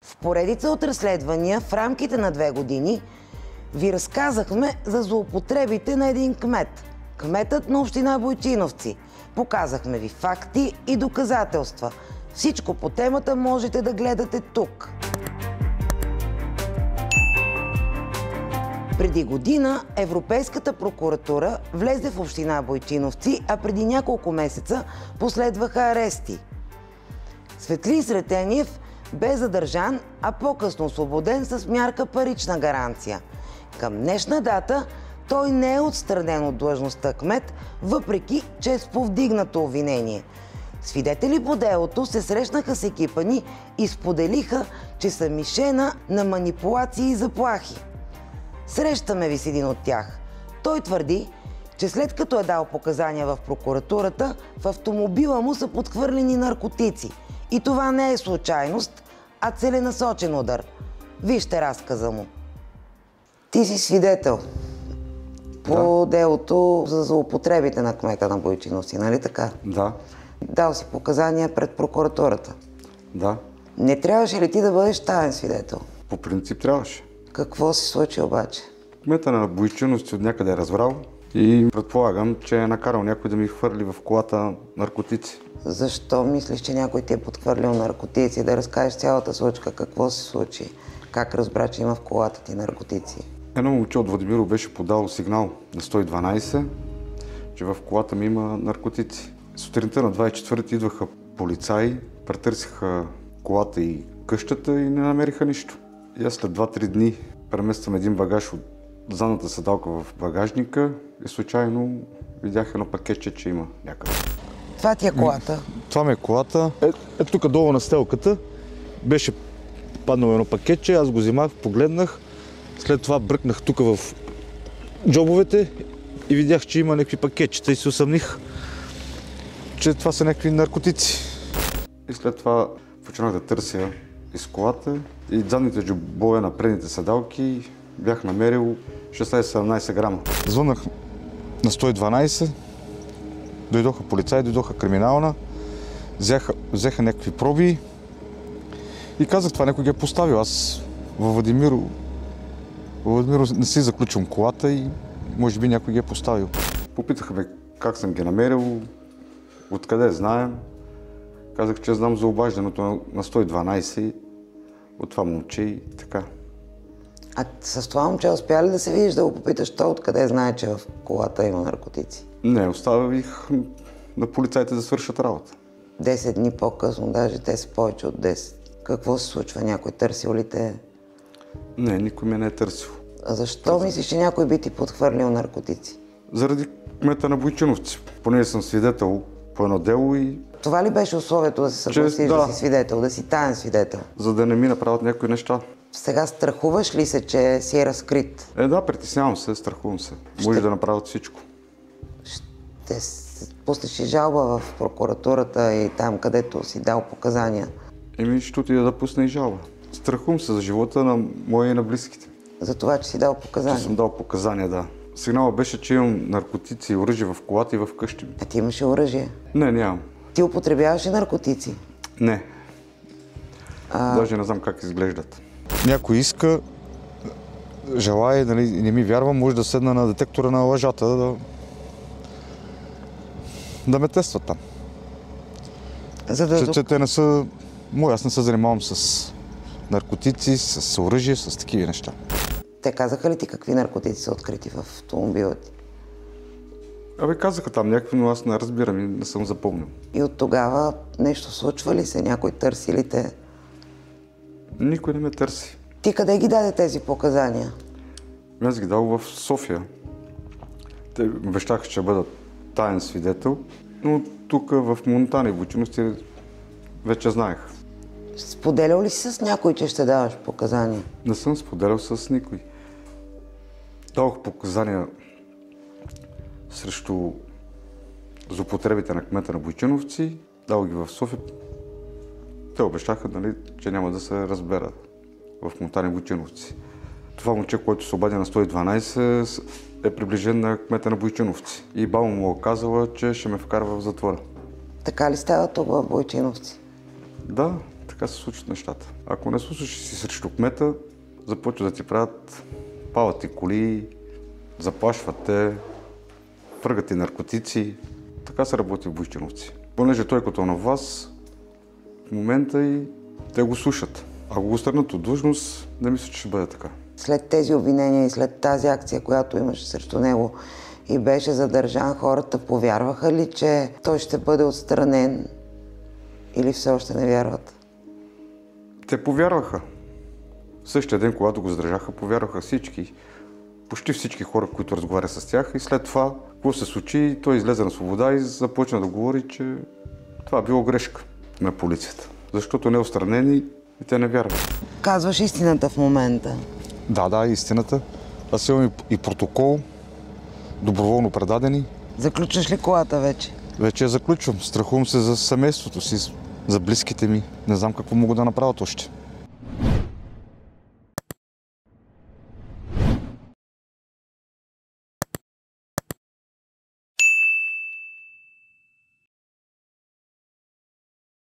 В поредица от разследвания в рамките на 2 години ви разказахме за злоупотребите на един кмет. Кметът на община Бойчиновци. Показахме ви факти и доказателства. Всичко по темата можете да гледате тук. Преди година Европейската прокуратура влезе в община Бойчиновци, а преди няколко месеца последваха арести. Светлин Сретениев бе задържан, а по-късно освободен с мярка парична гаранция. Към днешна дата той не е отстранен от длъжността кмет, въпреки че е с повдигнато обвинение. Свидетели по делото се срещнаха с екипа ни и споделиха, че са мишена на манипулации и заплахи. Срещаме ви с един от тях. Той твърди, че след като е дал показания в прокуратурата, в автомобила му са подхвърлени наркотици. И това не е случайност, а целенасочен удар. Вижте разказа му. Ти си свидетел по делото за злоупотребите на кмета на Бойчиновци, нали така? Да. Дал си показания пред прокуратурата. Да. Не трябваше ли ти да бъдеш таен свидетел? По принцип трябваше. Какво се случи обаче? Кмета на Бойчиновци от някъде е разбрал и предполагам, че е накарал някой да ми хвърли в колата наркотици. Защо мислиш, че някой ти е подхвърлил наркотици? Да разкажеш цялата случка. Какво се случи? Как разбра, че има в колата ти наркотици? Едно момче от Владимиро беше подал сигнал на 112, че в колата ми има наркотици. Сутринта на 24-ти идваха полицаи, претърсиха колата и къщата и не намериха нищо. И аз след 2-3 дни премествам един багаж от задната седалка в багажника и случайно видях едно пакетче, че има някъде. Това ти е колата? Това ми е колата. Тук долу на стелката беше паднало едно пакетче, аз го взимах, погледнах, след това бръкнах тук в джобовете и видях, че има някакви пакетчета и се усъмних, че това са някакви наркотици. И след това почнах да търся из колата и задните джобове на предните седалки бях намерил 16-17 грама. Звъннах на 112, дойдоха полицаи, дойдоха криминална, взеха някакви проби и казах, това някой ги е поставил. Аз във Владимиро не си заключвам колата и може би някой ги е поставил. Попитаха ме как съм ги намерил, откъде знаем. Казах, че знам за обаждането на 112 от това момче и така. А с това момче успя ли да се видиш, да го попиташ той откъде знае, че в колата има наркотици? Не, оставих на полицаите да свършат работа. 10 дни по-късно, даже те са повече от 10. Какво се случва? Някой търсил ли те? Не, никой ме не е търсил. А защо мислиш, че някой би ти подхвърлил наркотици? Заради кмета на Бойчиновци. Понеже съм свидетел по едно дело и... Това ли беше условието да се съгласиш да си свидетел, да си таен свидетел? За да не ми направят някои неща. Сега страхуваш ли се, че си е разкрит? Да, притеснявам се, страхувам се. Може да направят всичко. Ще пуснеш и жалба в прокуратурата и там, където си дал показания? Ще отида да пусна и жалба. Страхувам се за живота на моя и на близките. За това, че си дал показания? Че съм дал показания, да. Сигналът беше, че имам наркотици и оръжие в колата и в къщи ми. А ти имаш оръжие? Не, нямам. Ти употребяваш ли наркотици? Не. Даже не знам как изглеждат. Някой иска, желая, нали, не ми вярва, може да седна на детектора на лъжата, да ме тестват там. Че те не са... Аз не се занимавам с наркотици, с оръжие, с такива неща. Те казаха ли ти какви наркотици са открити в автомобила ти? Казаха там някакви, но аз не разбирам и не съм запомнил. И от тогава нещо случва ли се? Някой търси ли те? Никой не ме търси. Ти къде ги даде тези показания? Аз ги дал в София. Те обещаха, че бъда таен свидетел, но тук в Монтана и Бойчиновци вече знаех. Споделял ли си с някой, че ще даваш показания? Не съм споделял с никой. Давах показания срещу злоупотребите на кмета на Бойчиновци, дал ги в София. Те обещаха, нали, че няма да се разбера в Монтана и Бойчиновци. Това момче, който се обади на 112, е приближен на кмета на Бойчиновци. И баба му казала, че ще ме вкарва в затвора. Така ли става тук в Бойчиновци? Да, така Така се случват нещата. Ако не слушаш си срещу кмета, започват да ти правят, палят ти коли, заплашват те, въргат ти наркотици. Така се работи в Бойчиновци. Понеже той като на власт, в момента и те го слушат. Ако го отстранят от длъжност, не мисля, че ще бъде така. След тези обвинения и след тази акция, която имаше срещу него и беше задържан, хората повярваха ли, че той ще бъде отстранен или все още не вярват? Те повярваха. Същия ден, когато го задържаха, повярваха всички. Почти всички хора, които разговарят с тях, и след това, какво се случи, той излезе на свобода и започна да говори, че това било грешка на полицията. Защото не е отстранени и те не вярват. Казваш истината в момента. Да, истината. Аз имам и протокол, доброволно предадени. Заключваш ли колата вече? Вече я заключвам. Страхувам се за семейството си, за близките ми. Не знам какво мога да направят още.